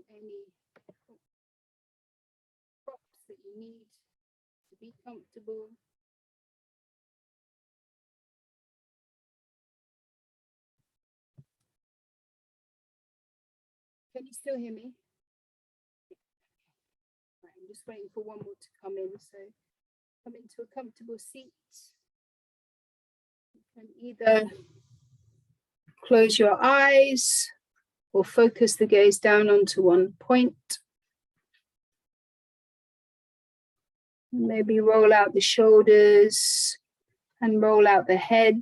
any props that you need to be comfortable. Can you still hear me? Right, I'm just waiting for one more to come in. So come into a comfortable seat. You can either close your eyes or focus the gaze down onto one point. Maybe roll out the shoulders and roll out the head.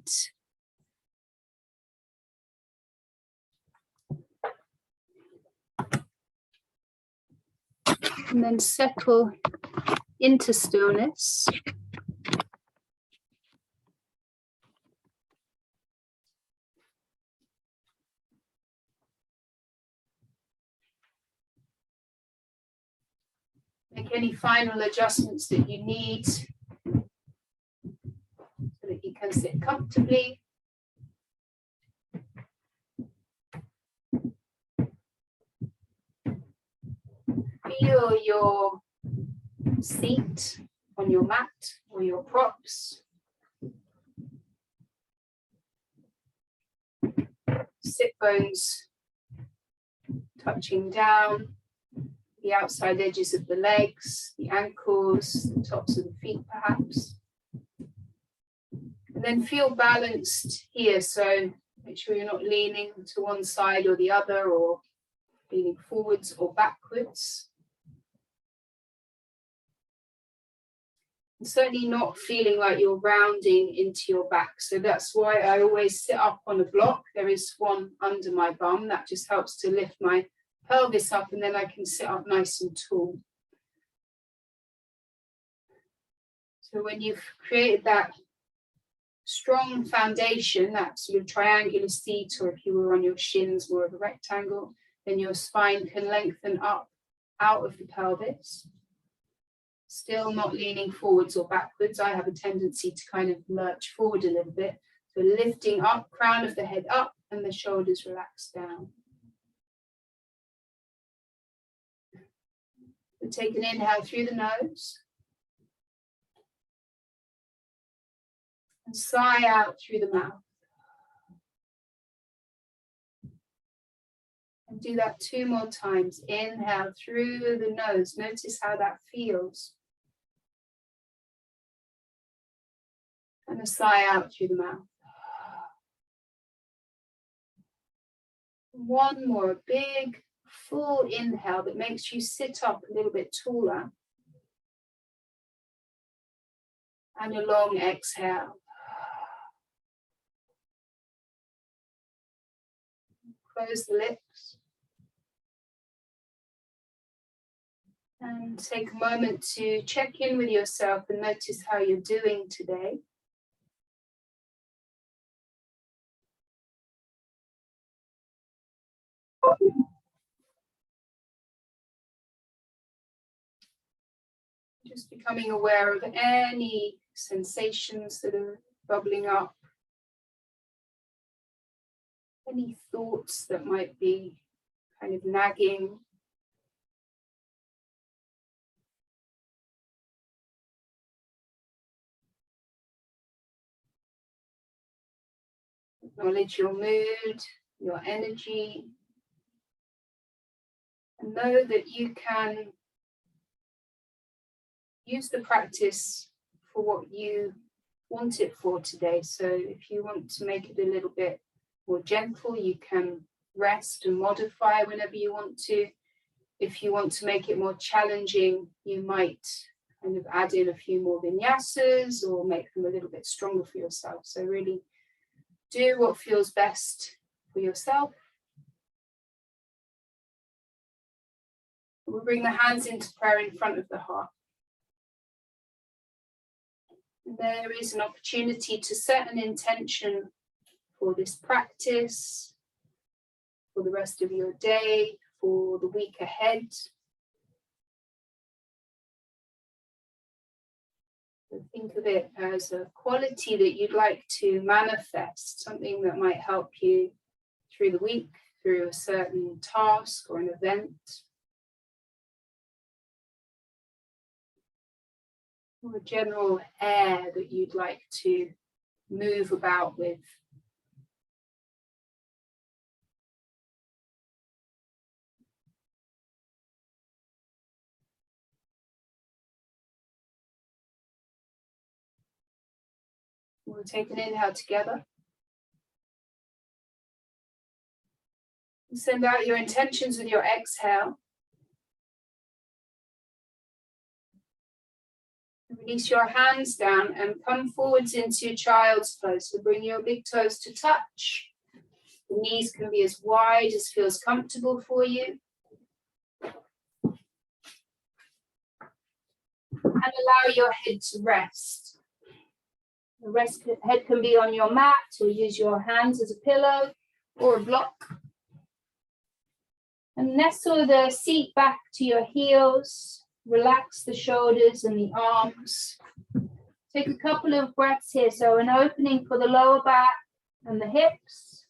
And then settle into stillness. Make any final adjustments that you need so that you can sit comfortably. Feel your seat on your mat or your props. Sit bones touching down, the outside edges of the legs, the ankles, the tops of the feet perhaps. And then feel balanced here, so make sure you're not leaning to one side or the other or leaning forwards or backwards. And certainly not feeling like you're rounding into your back. So that's why I always sit up on a block. There is one under my bum that just helps to lift my pelvis up, and then I can sit up nice and tall. So when you've created that strong foundation, that sort of triangular seat, or if you were on your shins, more of a rectangle, then your spine can lengthen up out of the pelvis. Still not leaning forwards or backwards. I have a tendency to kind of lurch forward a little bit. So lifting up, crown of the head up, and the shoulders relax down. So take an inhale through the nose. And sigh out through the mouth. And do that 2 more times. Inhale through the nose. Notice how that feels. And a sigh out through the mouth. One more big, full inhale that makes you sit up a little bit taller. And a long exhale. Close the lips. And take a moment to check in with yourself and notice how you're doing today. Just becoming aware of any sensations that are bubbling up. Any thoughts that might be kind of nagging. Acknowledge your mood, your energy. And know that you can use the practice for what you want it for today. So if you want to make it a little bit more gentle, you can rest and modify whenever you want to. If you want to make it more challenging, you might kind of add in a few more vinyasas or make them a little bit stronger for yourself. So really do what feels best for yourself. We'll bring the hands into prayer in front of the heart. And there is an opportunity to set an intention for this practice, for the rest of your day, for the week ahead. So think of it as a quality that you'd like to manifest, something that might help you through the week, through a certain task or an event, or a general air that you'd like to move about with. We'll take an inhale together. Send out your intentions with your exhale. Release your hands down and come forwards into child's pose. So bring your big toes to touch. The knees can be as wide as feels comfortable for you. And allow your head to rest. The head can be on your mat, or use your hands as a pillow or a block. And nestle the seat back to your heels. Relax the shoulders and the arms. Take a couple of breaths here. So an opening for the lower back and the hips.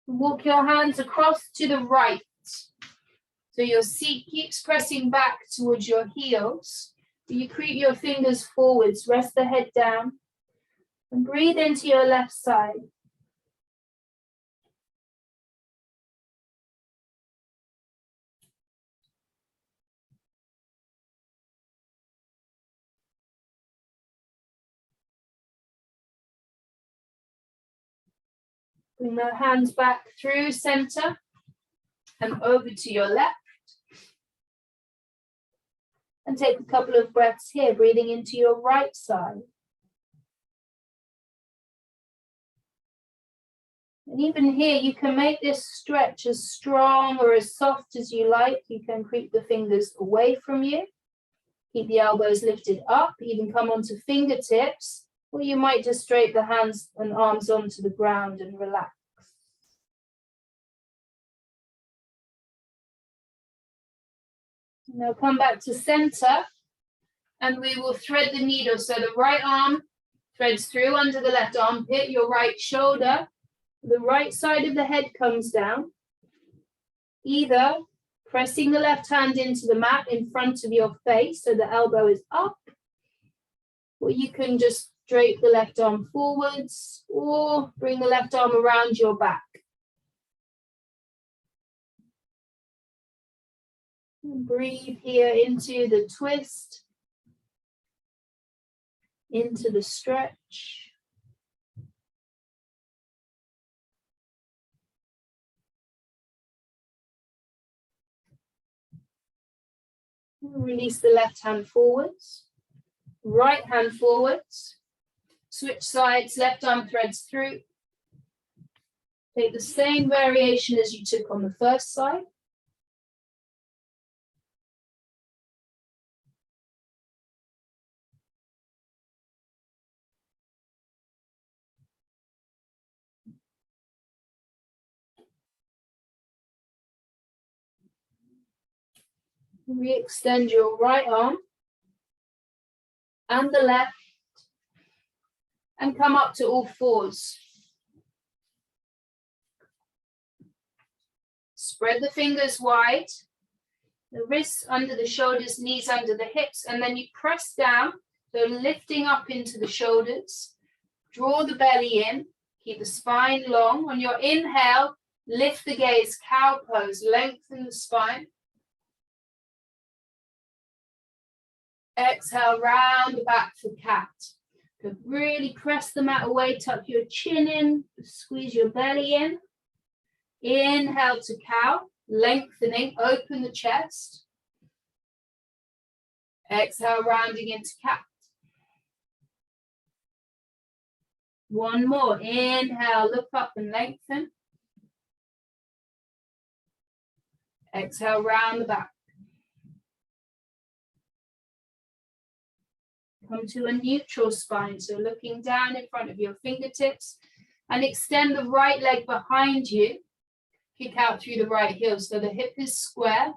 Walk your hands across to the right. So your seat keeps pressing back towards your heels. You creep your fingers forwards, rest the head down, and breathe into your left side. Bring the hands back through center and over to your left. And take a couple of breaths here, breathing into your right side. And even here, you can make this stretch as strong or as soft as you like. You can creep the fingers away from you. Keep the elbows lifted up, even come onto fingertips, or you might just drape the hands and arms onto the ground and relax. Now come back to center, and we will thread the needle. So the right arm threads through under the left armpit, your right shoulder, the right side of the head comes down, either pressing the left hand into the mat in front of your face so the elbow is up, or you can just drape the left arm forwards or bring the left arm around your back. And breathe here into the twist, into the stretch. Release the left hand forwards, right hand forwards, switch sides, left arm threads through. Take the same variation as you took on the first side. Re-extend your right arm and the left and come up to all fours. Spread the fingers wide, the wrists under the shoulders, knees under the hips, and then you press down, so lifting up into the shoulders. Draw the belly in, keep the spine long. On your inhale, lift the gaze, cow pose, lengthen the spine. Exhale, round the back for cat. So really press the mat away, tuck your chin in, squeeze your belly in. Inhale to cow, lengthening, open the chest. Exhale, rounding into cat. One more, inhale, look up and lengthen. Exhale, round the back. Come to a neutral spine, so looking down in front of your fingertips and extend the right leg behind you. Kick out through the right heel so the hip is square.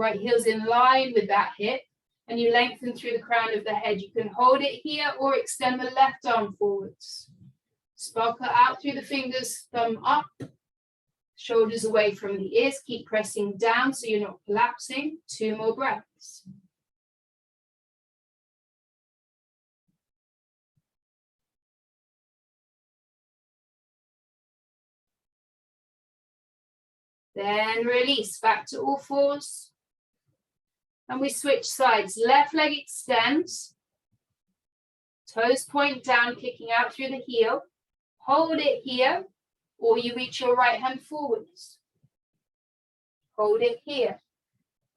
Right heel's in line with that hip, and you lengthen through the crown of the head. You can hold it here or extend the left arm forwards. Sparkle out through the fingers, thumb up, shoulders away from the ears. Keep pressing down so you're not collapsing. 2 more breaths. Then release back to all fours. And we switch sides. Left leg extends. Toes point down, kicking out through the heel. Hold it here, or you reach your right hand forwards. Hold it here.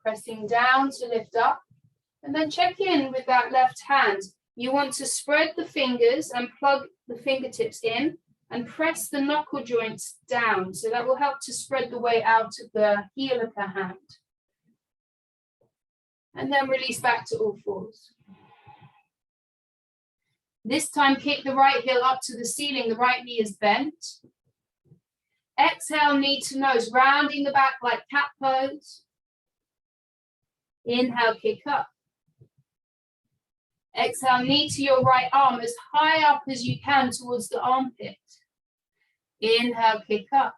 Pressing down to lift up. And then check in with that left hand. You want to spread the fingers and plug the fingertips in and press the knuckle joints down. So that will help to spread the weight out of the heel of the hand. And then release back to all fours. This time, kick the right heel up to the ceiling. The right knee is bent. Exhale, knee to nose, rounding the back like cat pose. Inhale, kick up. Exhale, knee to your right arm as high up as you can towards the armpit. Inhale, kick up.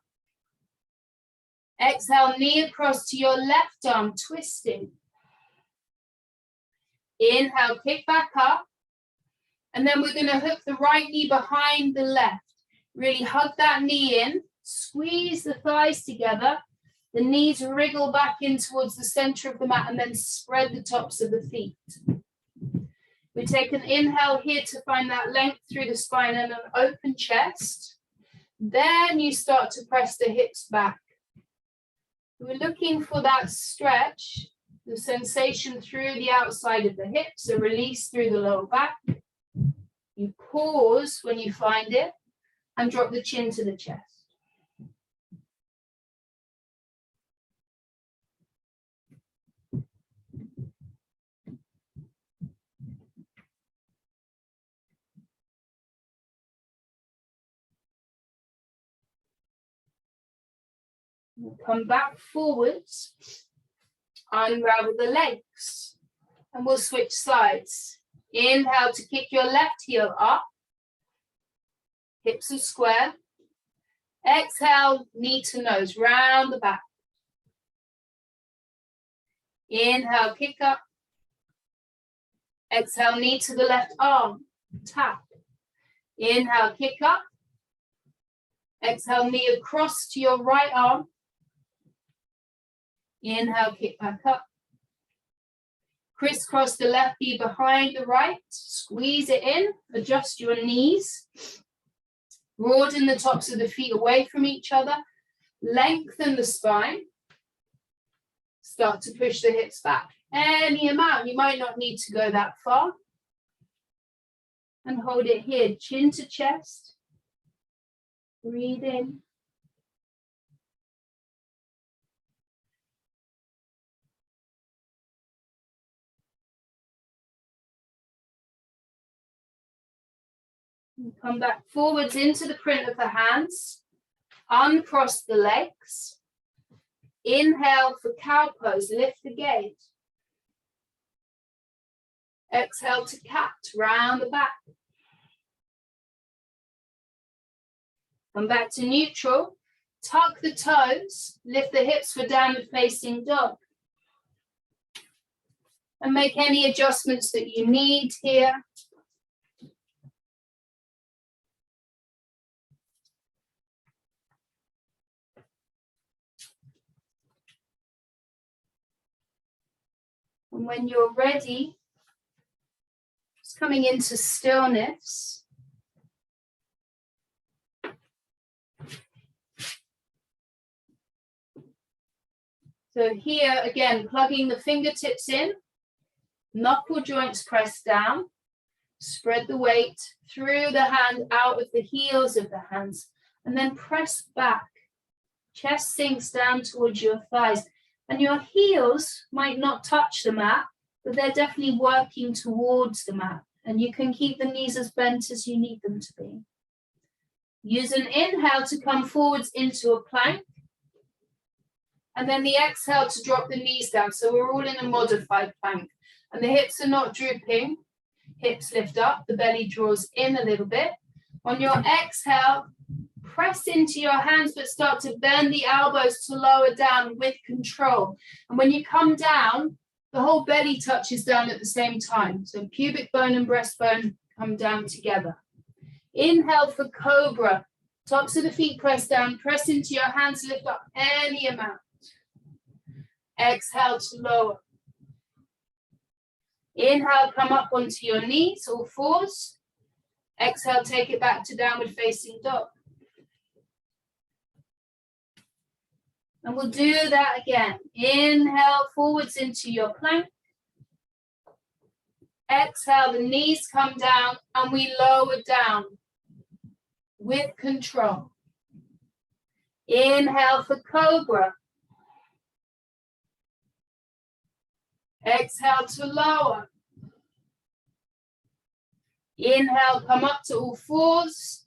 Exhale, knee across to your left arm, twisting. Inhale, kick back up. And then we're going to hook the right knee behind the left. Really hug that knee in. Squeeze the thighs together. The knees wriggle back in towards the center of the mat and then spread the tops of the feet. We take an inhale here to find that length through the spine and an open chest. Then you start to press the hips back. We're looking for that stretch, the sensation through the outside of the hips, a release through the lower back. You pause when you find it and drop the chin to the chest. We'll come back forwards, unravel the legs, and we'll switch sides. Inhale to kick your left heel up. Hips are square. Exhale, knee to nose, round the back. Inhale, kick up. Exhale, knee to the left arm, tap. Inhale, kick up. Exhale, knee across to your right arm. Inhale, kick back up. Crisscross the left knee behind the right. Squeeze it in. Adjust your knees. Broaden the tops of the feet away from each other. Lengthen the spine. Start to push the hips back. Any amount. You might not need to go that far. And hold it here. Chin to chest. Breathe in. Come back forwards into the print of the hands. Uncross the legs. Inhale for cow pose. Lift the gaze. Exhale to cat. Round the back. Come back to neutral. Tuck the toes. Lift the hips for downward facing dog. And make any adjustments that you need here. And when you're ready, just coming into stillness. So here again, plugging the fingertips in, knuckle joints pressed down, spread the weight through the hand, out of the heels of the hands, and then press back. Chest sinks down towards your thighs. And your heels might not touch the mat, but they're definitely working towards the mat. And you can keep the knees as bent as you need them to be. Use an inhale to come forwards into a plank. And then the exhale to drop the knees down. So we're all in a modified plank. And the hips are not drooping. Hips lift up, the belly draws in a little bit. On your exhale, press into your hands, but start to bend the elbows to lower down with control. And when you come down, the whole belly touches down at the same time. So pubic bone and breastbone come down together. Inhale for cobra. Tops of the feet press down, press into your hands, lift up any amount. Exhale to lower. Inhale, come up onto your knees, all fours. Exhale, take it back to downward facing dog. And we'll do that again. Inhale, forwards into your plank. Exhale, the knees come down and we lower down with control. Inhale for cobra. Exhale to lower. Inhale, come up to all fours.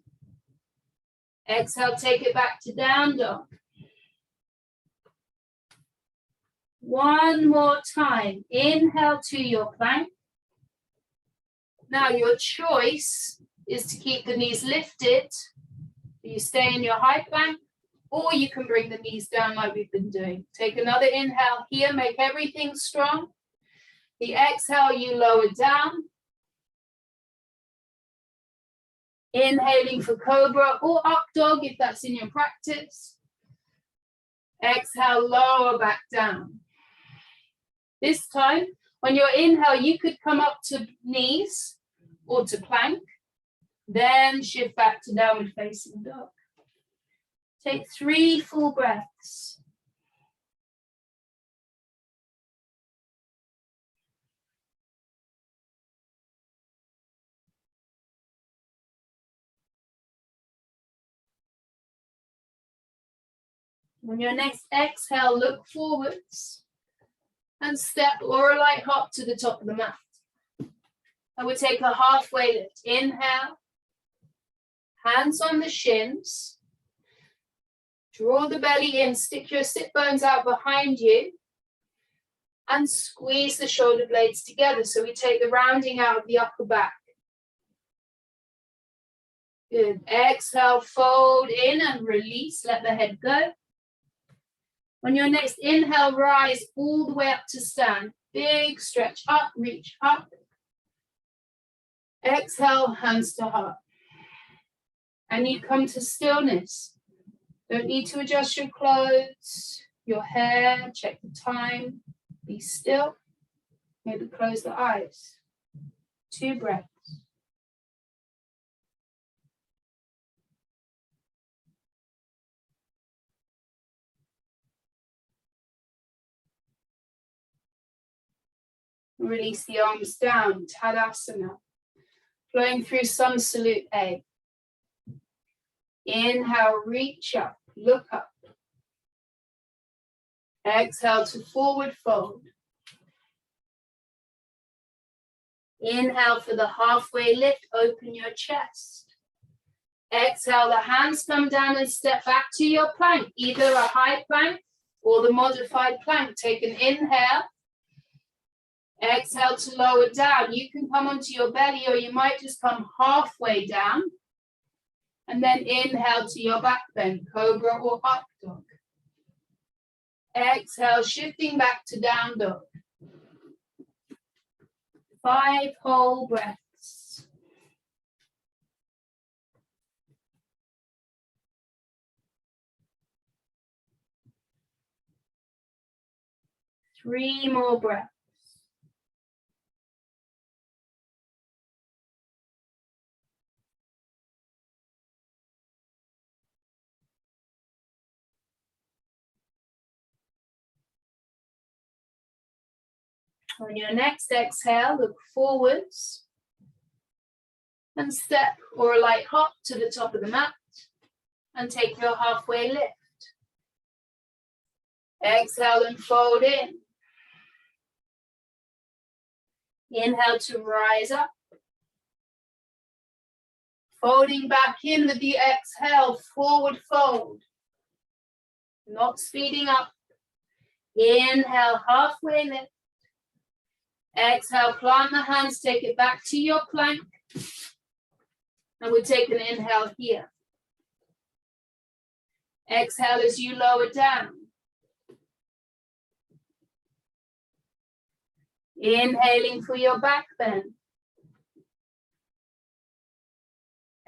Exhale, take it back to down dog. One more time. Inhale to your plank. Now your choice is to keep the knees lifted. You stay in your high plank, or you can bring the knees down like we've been doing. Take another inhale here, make everything strong. The exhale, you lower down. Inhaling for cobra or up dog if that's in your practice. Exhale, lower back down. This time, on your inhale, you could come up to knees or to plank, then shift back to downward facing dog. Take 3 full breaths. On your next exhale, look forwards and step or a light hop to the top of the mat. And we'll take a halfway lift. Inhale, hands on the shins. Draw the belly in, stick your sit bones out behind you and squeeze the shoulder blades together. So we take the rounding out of the upper back. Good. Exhale, fold in and release, let the head go. On your next inhale, rise all the way up to stand. Big stretch up, reach up. Exhale, hands to heart. And you come to stillness. Don't need to adjust your clothes, your hair, check the time. Be still. Maybe close the eyes. 2 breaths. Release the arms down, Tadasana. Flowing through Sun Salute A. Inhale, reach up, look up. Exhale to forward fold. Inhale for the halfway lift, open your chest. Exhale, the hands come down and step back to your plank, either a high plank or the modified plank. Take an inhale. Exhale to lower down. You can come onto your belly or you might just come halfway down. And then inhale to your back bend, cobra or up dog. Exhale, shifting back to down dog. 5 whole breaths. Three more breaths. On your next exhale, look forwards and step or a light hop to the top of the mat and take your halfway lift. Exhale and fold in. Inhale to rise up. Folding back in with the exhale, forward fold. Not speeding up, Inhale, halfway lift. Exhale, plant the hands, take it back to your plank. And we take an inhale here. Exhale as you lower down. Inhaling for your back bend.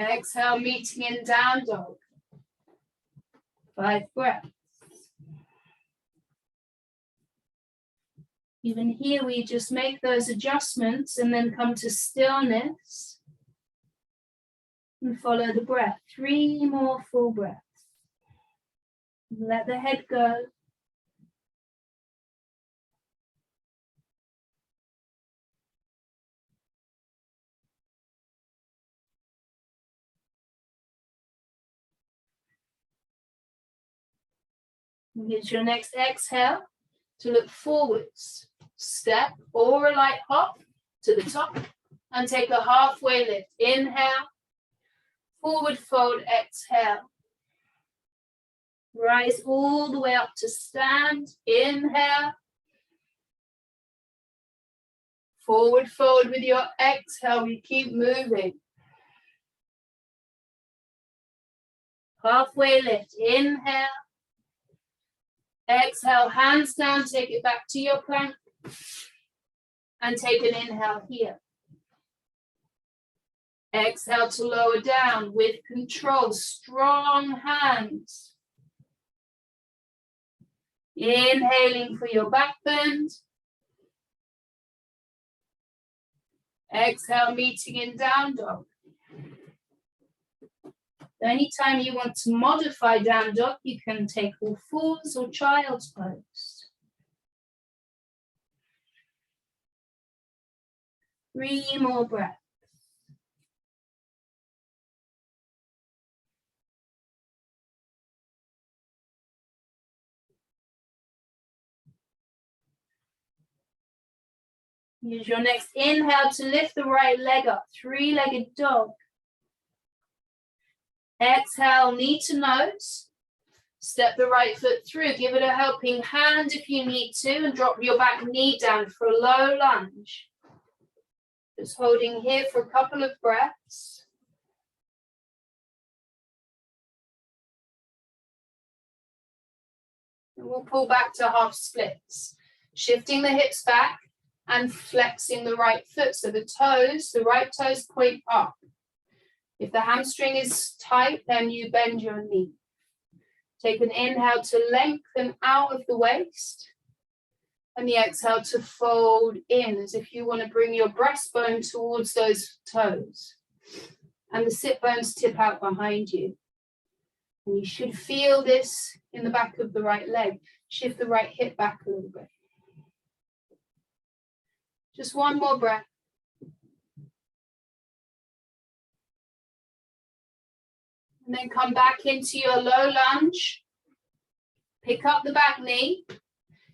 Exhale, meeting in down dog. 5 breaths. Even here, we just make those adjustments and then come to stillness and follow the breath. 3 more full breaths. Let the head go. Use your next exhale to look forwards. Step or a light hop to the top and take a halfway lift. Inhale, forward fold, exhale. Rise all the way up to stand. Inhale. Forward fold with your exhale. We keep moving. Halfway lift. Inhale. Exhale, hands down, take it back to your plank. And take an inhale here. Exhale to lower down with control, strong hands. Inhaling for your back bend. Exhale, meeting in down dog. Anytime you want to modify down dog, you can take all fours or child's pose. 3 more breaths. Use your next inhale to lift the right leg up, 3-legged dog. Exhale, knee to nose. Step the right foot through. Give it a helping hand if you need to, and drop your back knee down for a low lunge. Just holding here for a couple of breaths. And we'll pull back to half splits. Shifting the hips back and flexing the right foot. So the right toes point up. If the hamstring is tight, then you bend your knee. Take an inhale to lengthen out of the waist. And the exhale to fold in as if you want to bring your breastbone towards those toes. And the sit bones tip out behind you. And you should feel this in the back of the right leg. Shift the right hip back a little bit. Just 1 more breath. And then come back into your low lunge. Pick up the back knee.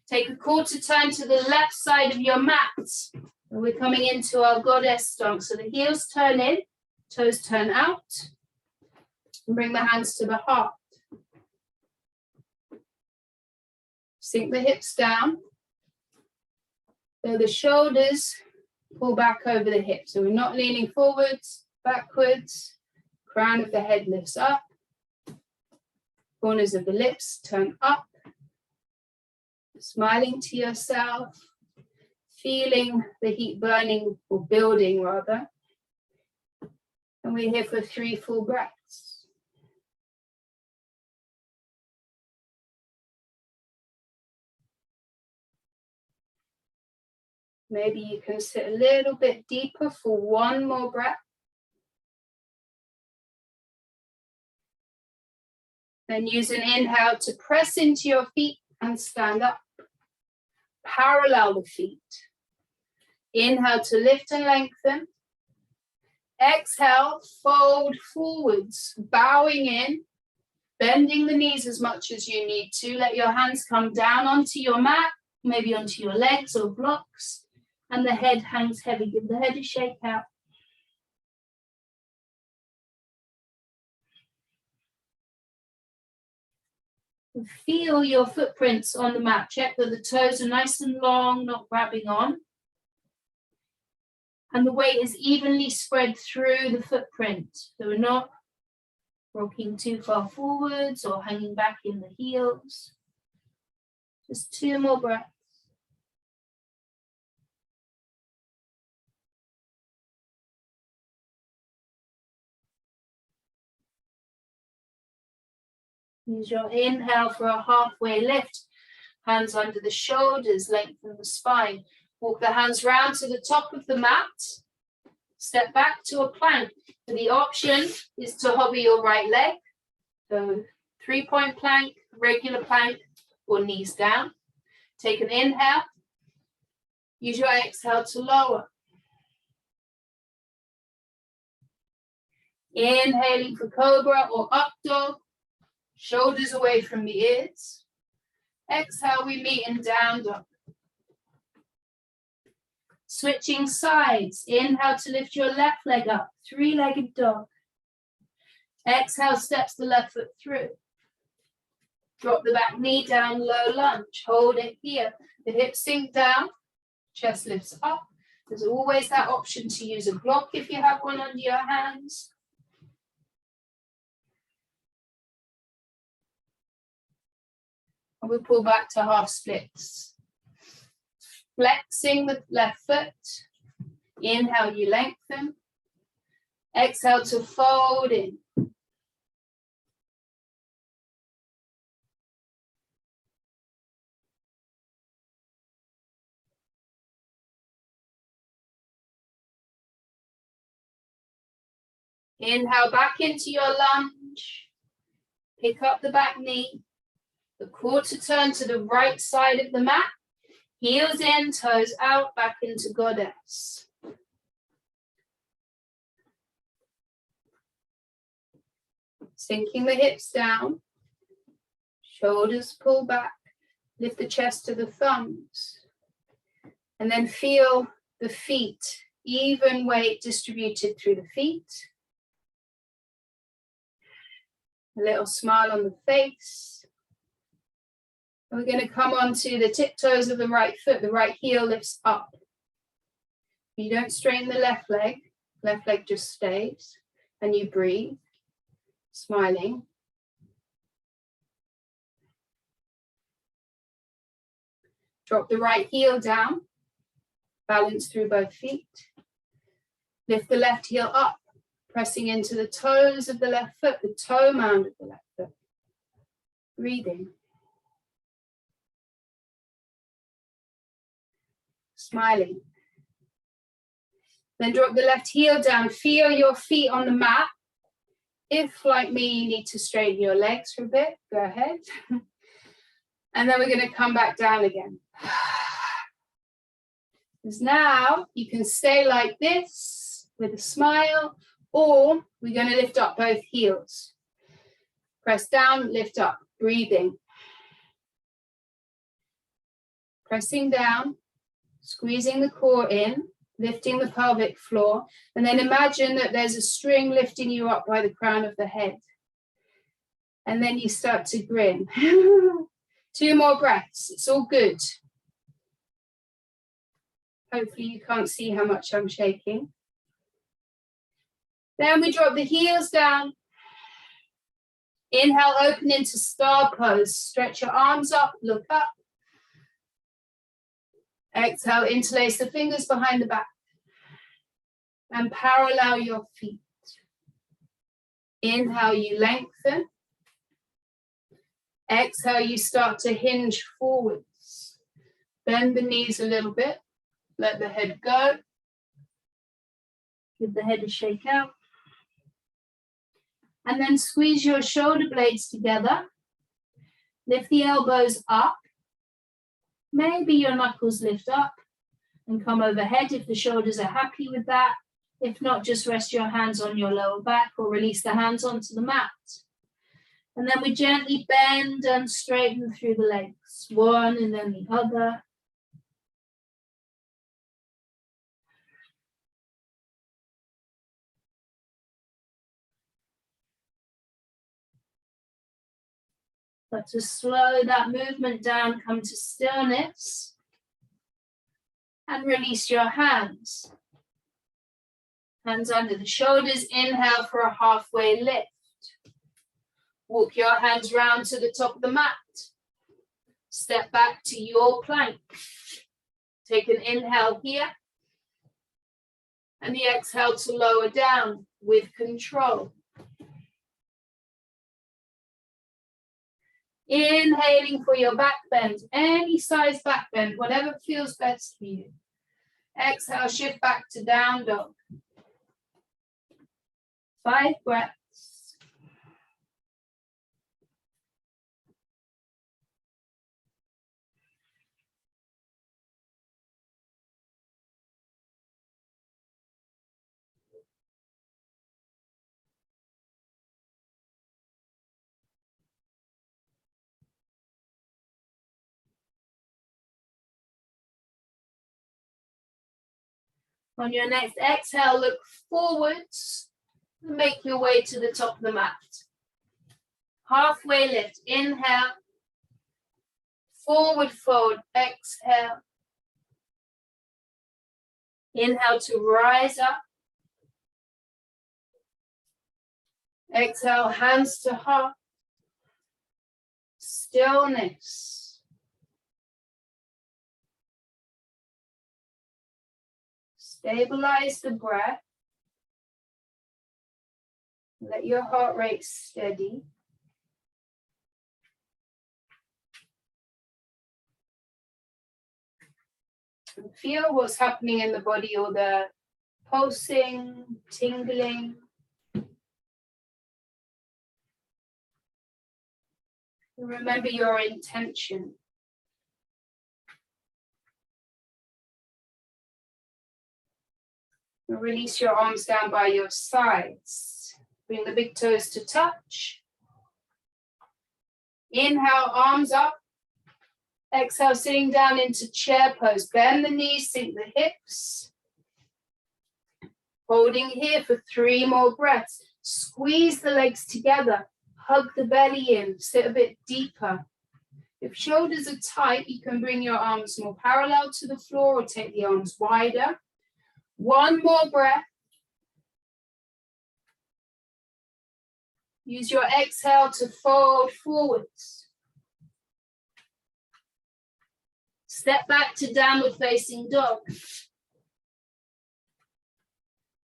Take a quarter turn to the left side of your mat. And we're coming into our goddess stance. So the heels turn in, toes turn out. And bring the hands to the heart. Sink the hips down. So the shoulders pull back over the hips. So we're not leaning forwards, backwards. Crown of the head lifts up. Corners of the lips turn up. Smiling to yourself. Feeling the heat burning or building rather. And we're here for 3 full breaths. Maybe you can sit a little bit deeper for 1 more breath. Then use an inhale to press into your feet and stand up. Parallel the feet. Inhale to lift and lengthen. Exhale, fold forwards, bowing in, bending the knees as much as you need to. Let your hands come down onto your mat, maybe onto your legs or blocks, and the head hangs heavy. Give the head a shake out. Feel your footprints on the mat. Check that the toes are nice and long, not grabbing on. And the weight is evenly spread through the footprint. So we're not rocking too far forwards or hanging back in the heels. Just 2 more breaths. Use your inhale for a halfway lift. Hands under the shoulders, lengthen the spine. Walk the hands round to the top of the mat. Step back to a plank. So the option is to hobble your right leg. So 3-point plank, regular plank, or knees down. Take an inhale. Use your exhale to lower. Inhaling for cobra or up dog. Shoulders away from the ears. Exhale, we meet in down dog. Switching sides. Inhale to lift your left leg up. 3-legged dog. Exhale, steps the left foot through. Drop the back knee down, low lunge. Hold it here. The hips sink down. Chest lifts up. There's always that option to use a block if you have one under your hands. And we pull back to half splits. Flexing the left foot. Inhale, you lengthen. Exhale to fold in. Inhale back into your lunge. Pick up the back knee. The quarter turn to the right side of the mat. Heels in, toes out, back into goddess. Sinking the hips down. Shoulders pull back. Lift the chest to the thumbs. And then feel the feet. Even weight distributed through the feet. A little smile on the face. And we're going to come onto the tiptoes of the right foot. The right heel lifts up. You don't strain the left leg just stays. And you breathe, smiling. Drop the right heel down. Balance through both feet. Lift the left heel up. Pressing into the toes of the left foot, the toe mound of the left foot. Breathing. Smiling. Then drop the left heel down. Feel your feet on the mat. If, like me, you need to straighten your legs for a bit, go ahead. And then we're going to come back down again. Because now you can stay like this with a smile. Or we're going to lift up both heels. Press down, lift up, breathing. Pressing down, squeezing the core in, lifting the pelvic floor. And then imagine that there's a string lifting you up by the crown of the head. And then you start to grin. 2 more breaths, it's all good. Hopefully you can't see how much I'm shaking. Then we drop the heels down. Inhale, open into star pose. Stretch your arms up, look up. Exhale, interlace the fingers behind the back. And parallel your feet. Inhale, you lengthen. Exhale, you start to hinge forwards. Bend the knees a little bit. Let the head go. Give the head a shake out. And then squeeze your shoulder blades together. Lift the elbows up. Maybe your knuckles lift up and come overhead if the shoulders are happy with that. If not, just rest your hands on your lower back or release the hands onto the mat. And then we gently bend and straighten through the legs. One and then the other. But to slow that movement down, come to stillness and release your hands. Hands under the shoulders, inhale for a halfway lift. Walk your hands round to the top of the mat. Step back to your plank. Take an inhale here. And the exhale to lower down with control. Inhaling for your back bend, any size back bend, whatever feels best for you. Exhale, shift back to down dog. 5 breaths. On your next exhale, look forwards and make your way to the top of the mat. Halfway lift, inhale. Forward fold, exhale. Inhale to rise up. Exhale, hands to heart. Stillness. Stabilize the breath. Let your heart rate steady. And feel what's happening in the body, or the pulsing, tingling. And remember your intention. And release your arms down by your sides. Bring the big toes to touch. Inhale, arms up. Exhale, sitting down into chair pose. Bend the knees, sink the hips. Holding here for 3 more breaths. Squeeze the legs together. Hug the belly in. Sit a bit deeper. If shoulders are tight, you can bring your arms more parallel to the floor or take the arms wider. 1 more breath. Use your exhale to fold forwards. Step back to downward facing dog.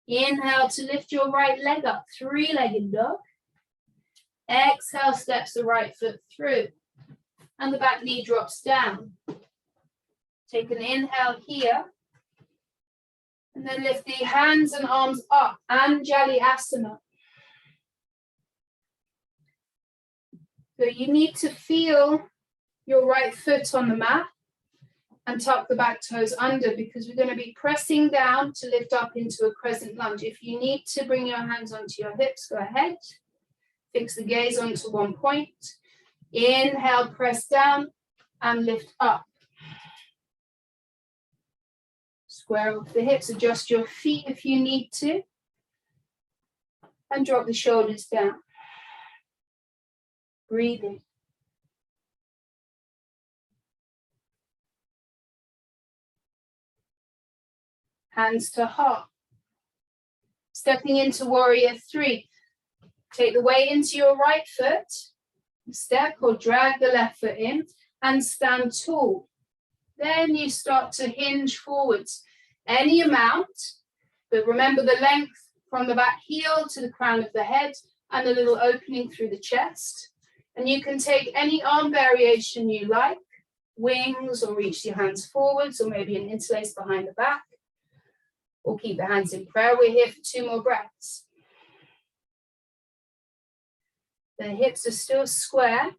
Inhale to lift your right leg up, 3-legged dog. Exhale, steps the right foot through. And the back knee drops down. Take an inhale here. And then lift the hands and arms up, Anjali Asana. So you need to feel your right foot on the mat and tuck the back toes under, because we're going to be pressing down to lift up into a crescent lunge. If you need to bring your hands onto your hips, go ahead. Fix the gaze onto one point. Inhale, press down and lift up. Square off the hips, adjust your feet if you need to. And drop the shoulders down. Breathing. Hands to heart. Stepping into warrior 3. Take the weight into your right foot. Step or drag the left foot in and stand tall. Then you start to hinge forwards. Any amount, but remember the length from the back heel to the crown of the head and a little opening through the chest. And you can take any arm variation you like, wings, or reach your hands forwards, or maybe an interlace behind the back, or keep the hands in prayer. We're here for 2 more breaths. The hips are still square,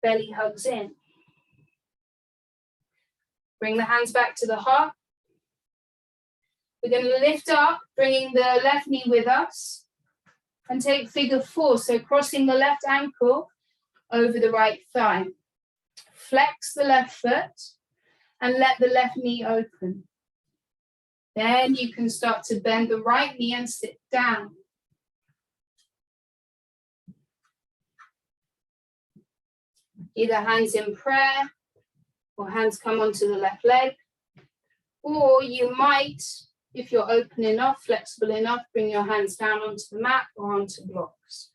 belly hugs in. Bring the hands back to the heart. We're going to lift up, bringing the left knee with us, and take figure 4. So crossing the left ankle over the right thigh. Flex the left foot and let the left knee open. Then you can start to bend the right knee and sit down. Either hands in prayer or hands come onto the left leg. Or you might, if you're open enough, flexible enough, bring your hands down onto the mat or onto blocks.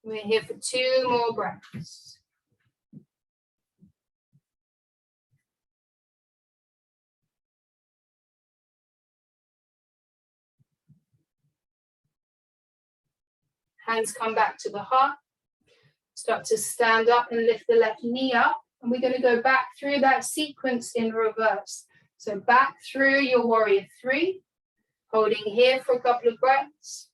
We're here for 2 more breaths. Hands come back to the heart. Start to stand up and lift the left knee up. And we're going to go back through that sequence in reverse. So back through your warrior 3, holding here for a couple of breaths.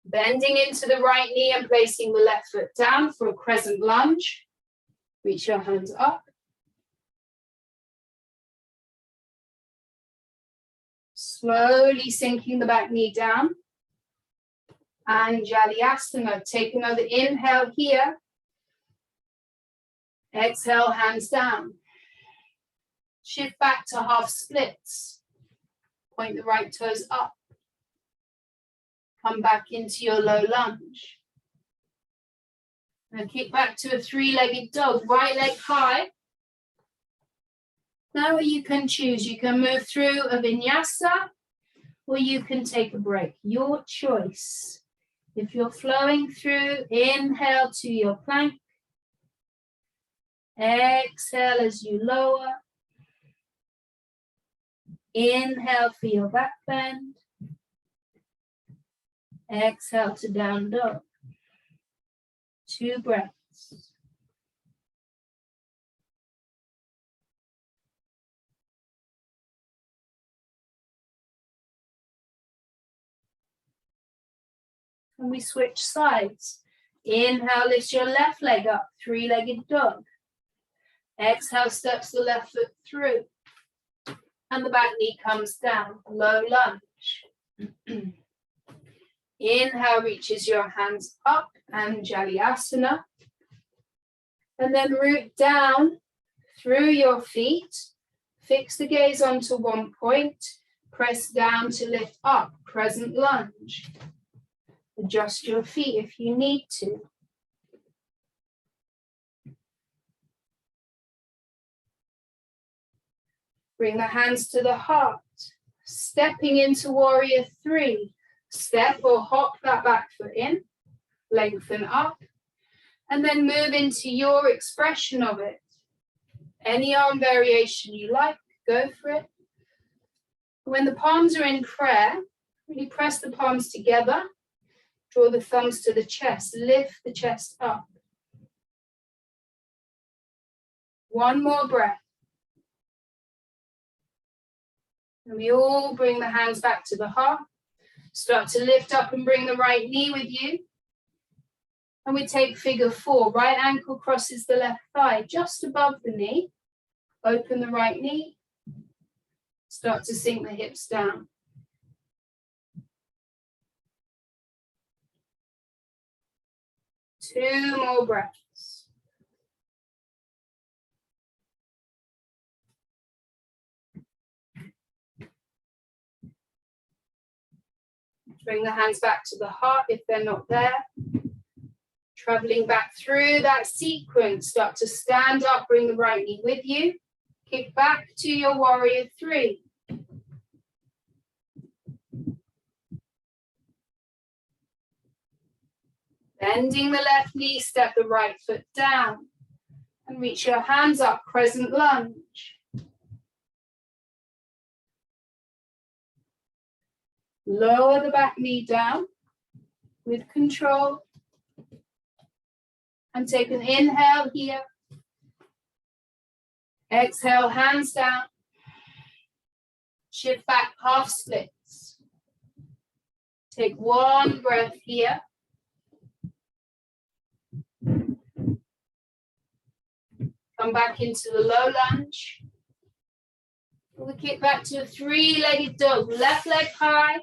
Bending into the right knee and placing the left foot down for a crescent lunge. Reach your hands up. Slowly sinking the back knee down. Anjali Asana. Take another inhale here. Exhale, hands down. Shift back to half splits. Point the right toes up. Come back into your low lunge. Now kick back to a 3-legged dog. Right leg high. Now you can choose. You can move through a vinyasa or you can take a break. Your choice. If you're flowing through, inhale to your plank. Exhale as you lower. Inhale for your back bend. Exhale to down dog. 2 breaths. And we switch sides. Inhale, lift your left leg up, 3-legged dog. Exhale, steps the left foot through. And the back knee comes down, low lunge. Inhale, reaches your hands up, Anjali Asana. And then root down through your feet. Fix the gaze onto one point. Press down to lift up, crescent lunge. Adjust your feet if you need to. Bring the hands to the heart. Stepping into warrior 3. Step or hop that back foot in. Lengthen up. And then move into your expression of it. Any arm variation you like, go for it. When the palms are in prayer, really press the palms together. Draw the thumbs to the chest. Lift the chest up. 1 more breath. And we all bring the hands back to the heart. Start to lift up and bring the right knee with you. And we take figure 4. Right ankle crosses the left thigh just above the knee. Open the right knee. Start to sink the hips down. Two more breaths. Bring the hands back to the heart if they're not there. Traveling back through that sequence, start to stand up, bring the right knee with you. Kick back to your warrior 3. Bending the left knee, step the right foot down and reach your hands up, crescent lunge. Lower the back knee down with control. And take an inhale here. Exhale, hands down. Shift back, half splits. Take 1 breath here. Come back into the low lunge. We kick back to a 3-legged dog. Left leg high.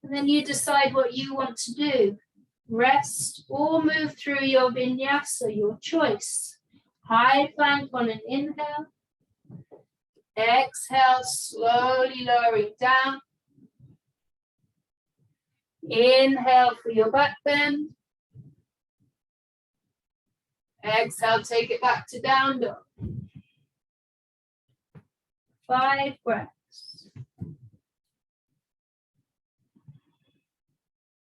And then you decide what you want to do. Rest or move through your vinyasa, your choice. High plank on an inhale. Exhale, slowly lowering down. Inhale for your back bend. Exhale, take it back to down dog. 5 breaths.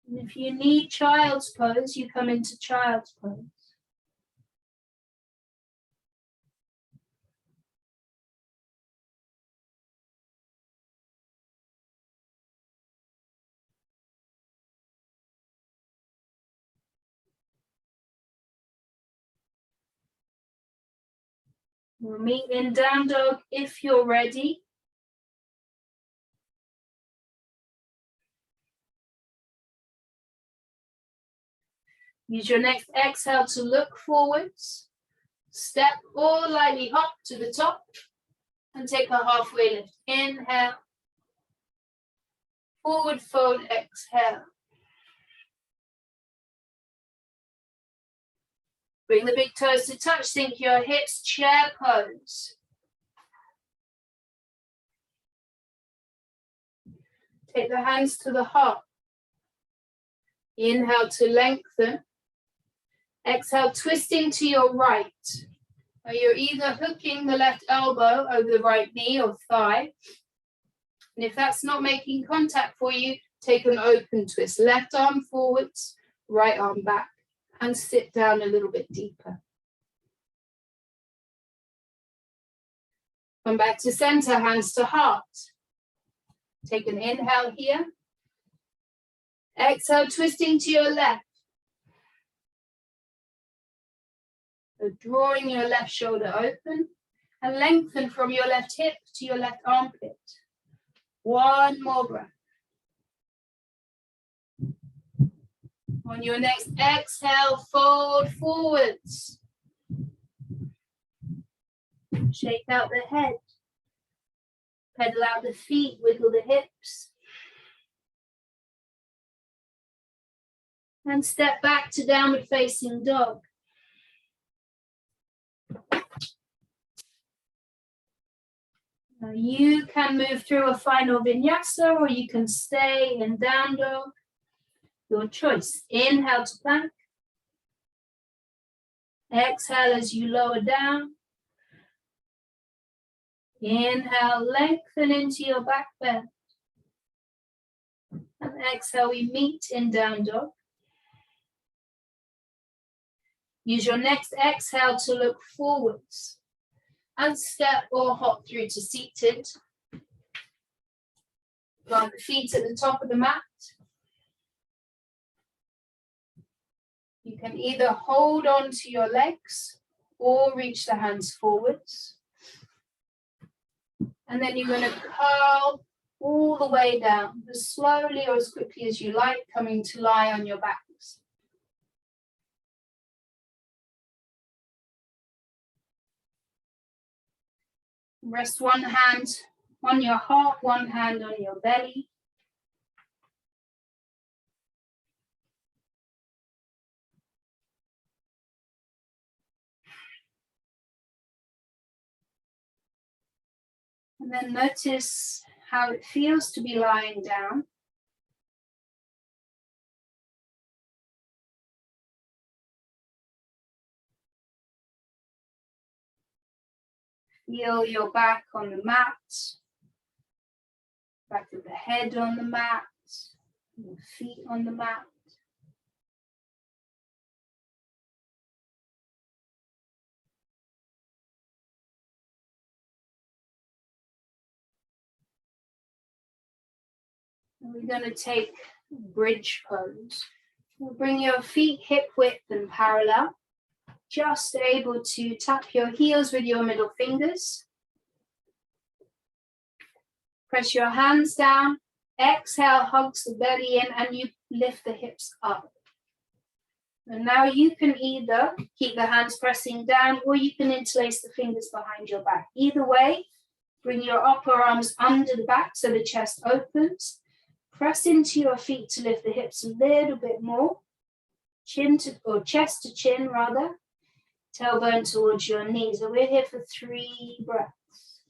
And if you need child's pose, you come into child's pose. We'll meet in down dog if you're ready. Use your next exhale to look forwards. Step or lightly hop to the top and take a halfway lift. Inhale. Forward fold, exhale. Bring the big toes to touch, sink your hips, chair pose. Take the hands to the heart. Inhale to lengthen. Exhale, twisting to your right. Now you're either hooking the left elbow over the right knee or thigh. And if that's not making contact for you, take an open twist. Left arm forwards, right arm back. And sit down a little bit deeper. Come back to center, hands to heart. Take an inhale here. Exhale, twisting to your left. So drawing your left shoulder open and lengthen from your left hip to your left armpit. One more breath. On your next exhale, fold forwards. Shake out the head. Pedal out the feet, wiggle the hips. And step back to downward facing dog. Now you can move through a final vinyasa or you can stay in down dog. Your choice. Inhale to plank. Exhale as you lower down. Inhale, lengthen into your back bend. And exhale, we meet in down dog. Use your next exhale to look forwards. And step or hop through to seated. Plant the feet at the top of the mat. You can either hold on to your legs or reach the hands forwards. And then you're going to curl all the way down, as slowly or as quickly as you like, coming to lie on your backs. Rest one hand on your heart, one hand on your belly. And then notice how it feels to be lying down. Feel your back on the mat, back of the head on the mat, your feet on the mat. And we're going to take bridge pose. We'll bring your feet hip width and parallel. Just able to tap your heels with your middle fingers. Press your hands down. Exhale, hugs the belly in, and you lift the hips up. And now you can either keep the hands pressing down or you can interlace the fingers behind your back. Either way, bring your upper arms under the back so the chest opens. Press into your feet to lift the hips a little bit more. Chin to, or chest to chin rather. Tailbone towards your knees. And we're here for 3 breaths.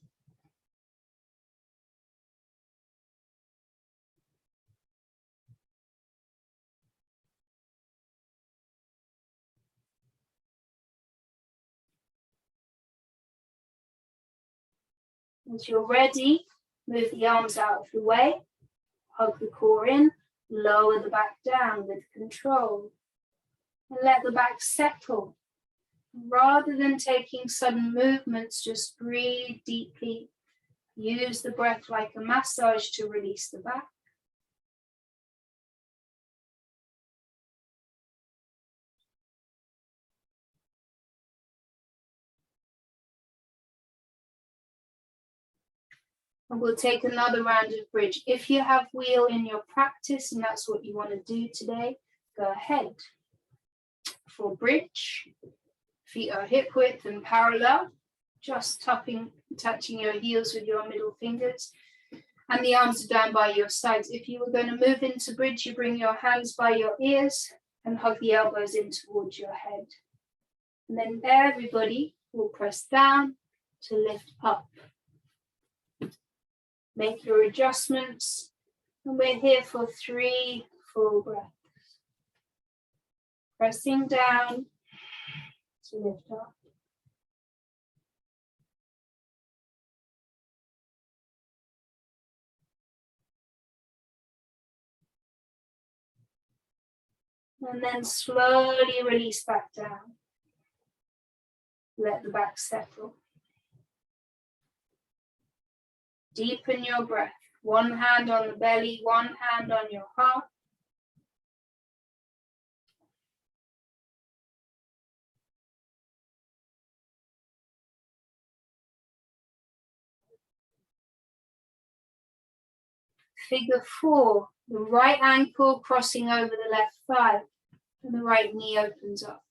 As you're ready, move the arms out of the way, hug the core in, lower the back down with control, and let the back settle. Rather than taking sudden movements, just breathe deeply. Use the breath like a massage to release the back. And we'll take another round of bridge. If you have wheel in your practice and that's what you want to do today, go ahead. For bridge, feet are hip width and parallel, just touching your heels with your middle fingers, and the arms are down by your sides. If you were going to move into bridge, you bring your hands by your ears and hug the elbows in towards your head. And then everybody will press down to lift up. Make your adjustments, and we're here for 3 full breaths. Pressing down to lift up. And then slowly release back down. Let the back settle. Deepen your breath. One hand on the belly, one hand on your heart. Figure 4, the right ankle crossing over the left thigh, and the right knee opens up.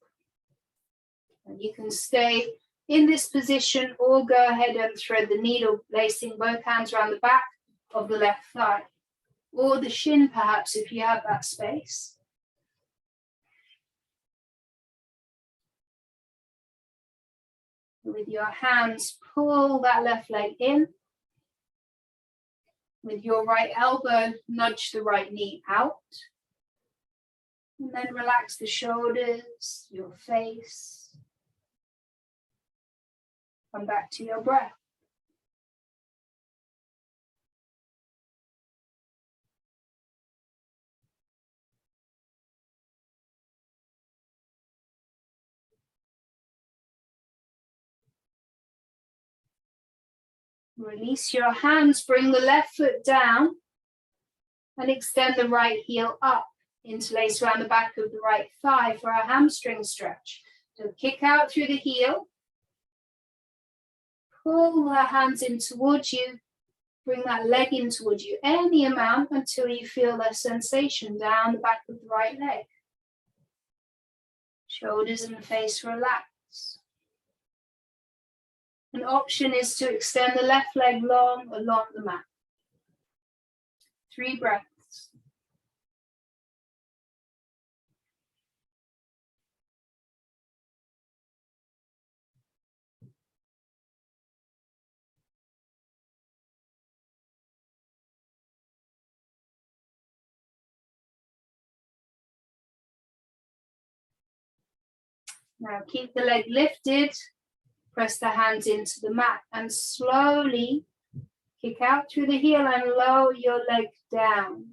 And you can stay in this position or go ahead and thread the needle, placing both hands around the back of the left thigh, or the shin perhaps if you have that space. With your hands, pull that left leg in. With your right elbow, nudge the right knee out. And then relax the shoulders, your face. Come back to your breath. Release your hands, bring the left foot down and extend the right heel up. Interlace around the back of the right thigh for a hamstring stretch. So kick out through the heel. Pull the hands in towards you. Bring that leg in towards you, any amount until you feel that sensation down the back of the right leg. Shoulders and face relax. An option is to extend the left leg long along the mat. 3 breaths. Now keep the leg lifted, press the hands into the mat and slowly kick out through the heel and lower your leg down.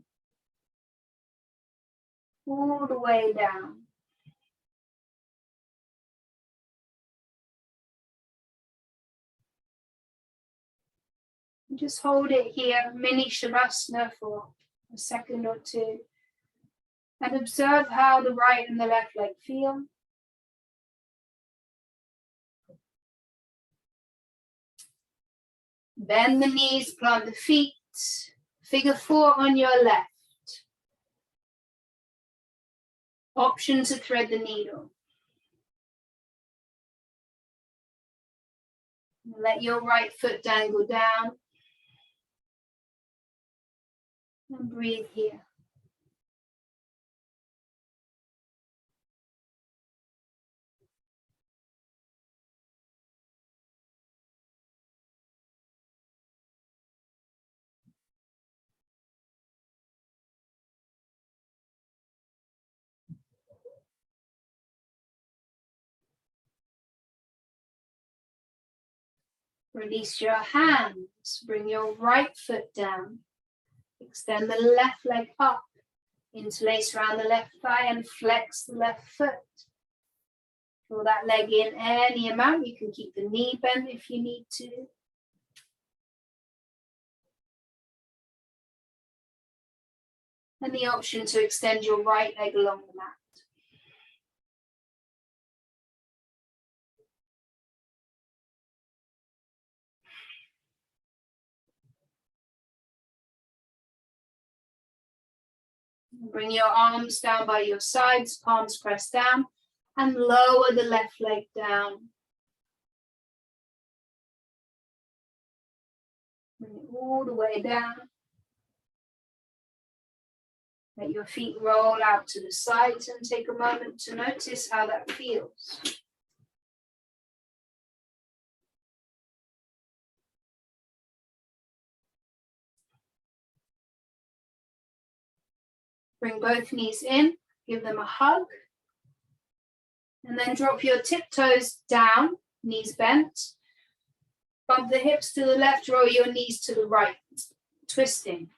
All the way down. And just hold it here, mini Shavasana for a second or two. And observe how the right and the left leg feel. Bend the knees, plant the feet. Figure 4 on your left. Option to thread the needle. Let your right foot dangle down. And breathe here. Release your hands. Bring your right foot down. Extend the left leg up. Interlace around the left thigh and flex the left foot. Draw that leg in any amount. You can keep the knee bent if you need to. And the option to extend your right leg along the mat. Bring your arms down by your sides, palms pressed down, and lower the left leg down. Bring it all the way down. Let your feet roll out to the sides and take a moment to notice how that feels. Bring both knees in, give them a hug, and then drop your tiptoes down, knees bent. Bump the hips to the left, roll your knees to the right, twisting.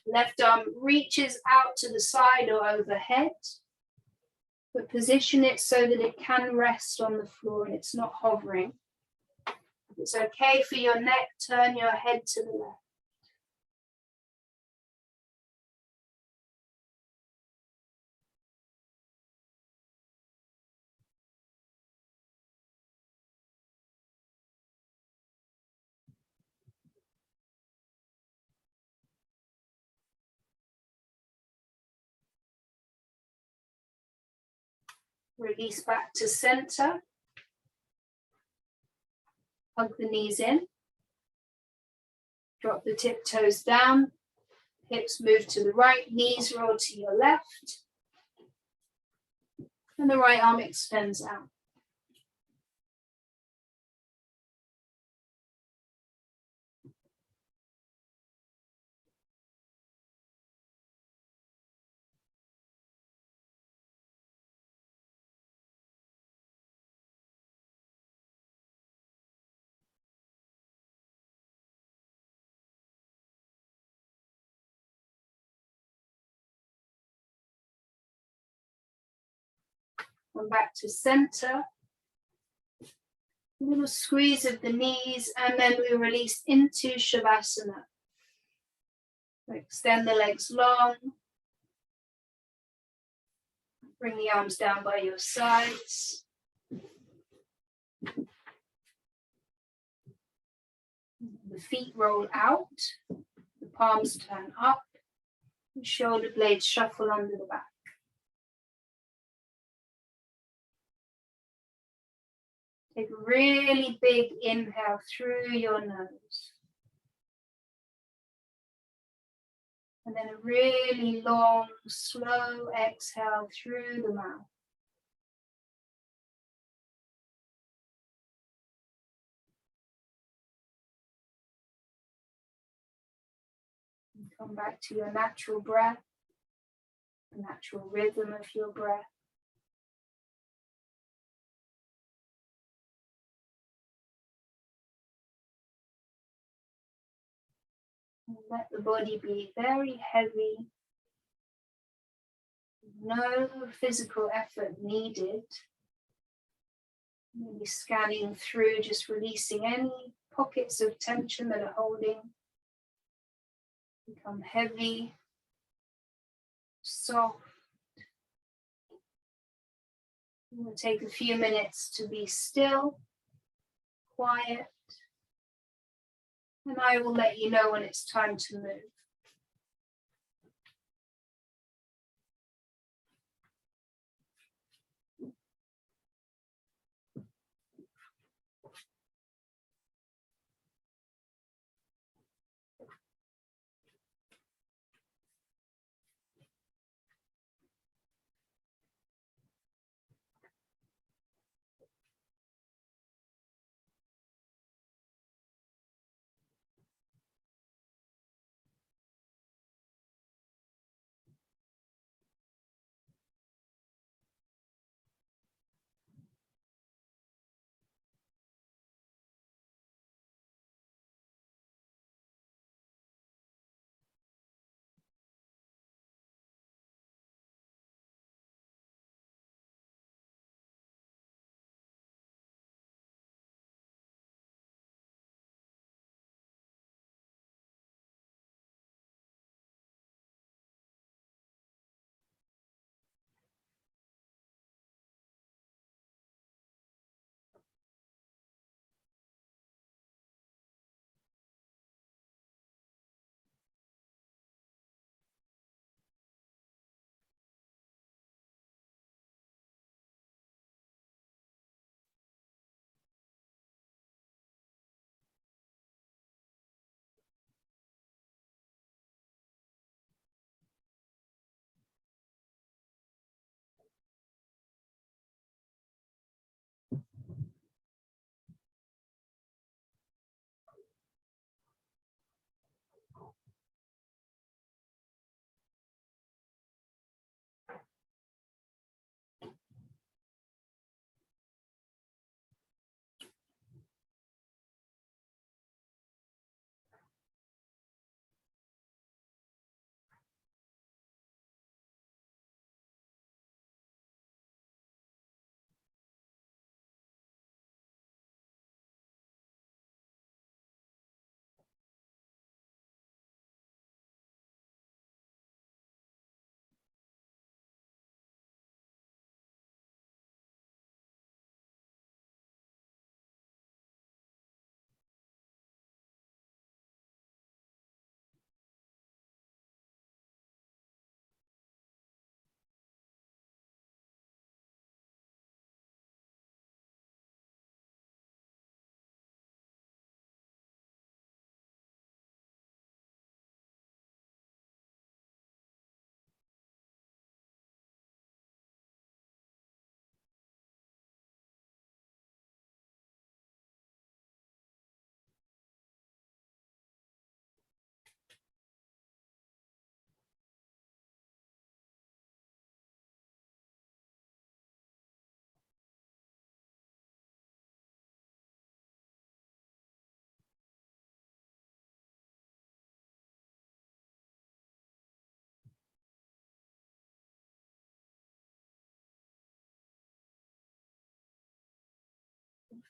Left arm reaches out to the side or overhead, but position it so that it can rest on the floor and it's not hovering. If it's okay for your neck, turn your head to the left. Release back to center. Hug the knees in. Drop the tiptoes down. Hips move to the right, knees roll to your left. And the right arm extends out. Come back to center. A little squeeze of the knees, and then we release into Shavasana. Extend the legs long. Bring the arms down by your sides. The feet roll out. The palms turn up. The shoulder blades shuffle under the back. Take a really big inhale through your nose. And then a really long, slow exhale through the mouth. And come back to your natural breath, the natural rhythm of your breath. And let the body be very heavy. No physical effort needed. Maybe scanning through, just releasing any pockets of tension that are holding. Become heavy, soft. I'm going to take a few minutes to be still, quiet. And I will let you know when it's time to move.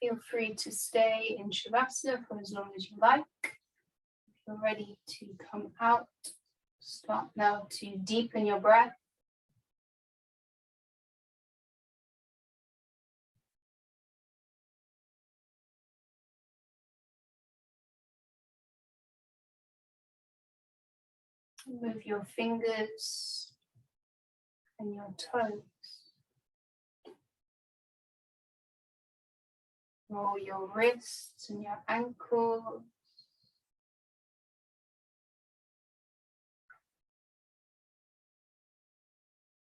Feel free to stay in Shavasana for as long as you like. If you're ready to come out, start now to deepen your breath. Move your fingers and your toes. Roll your wrists and your ankles.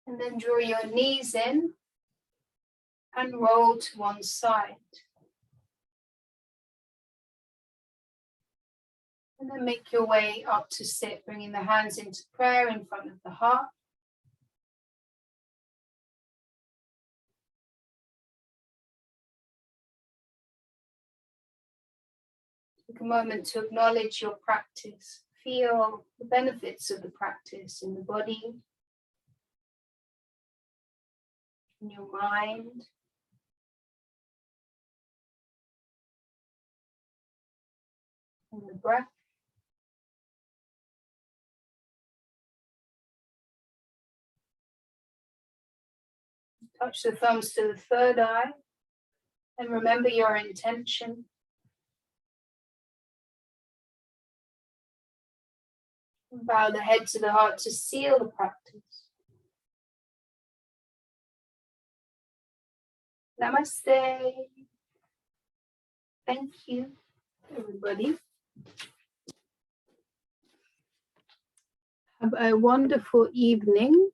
And then draw your knees in and roll to one side. And then make your way up to sit, bringing the hands into prayer in front of the heart. Take a moment to acknowledge your practice. Feel the benefits of the practice in the body, in your mind. In the breath. Touch the thumbs to the third eye and remember your intention. Bow the head to the heart to seal the practice. Namaste. Thank you, everybody. Have a wonderful evening.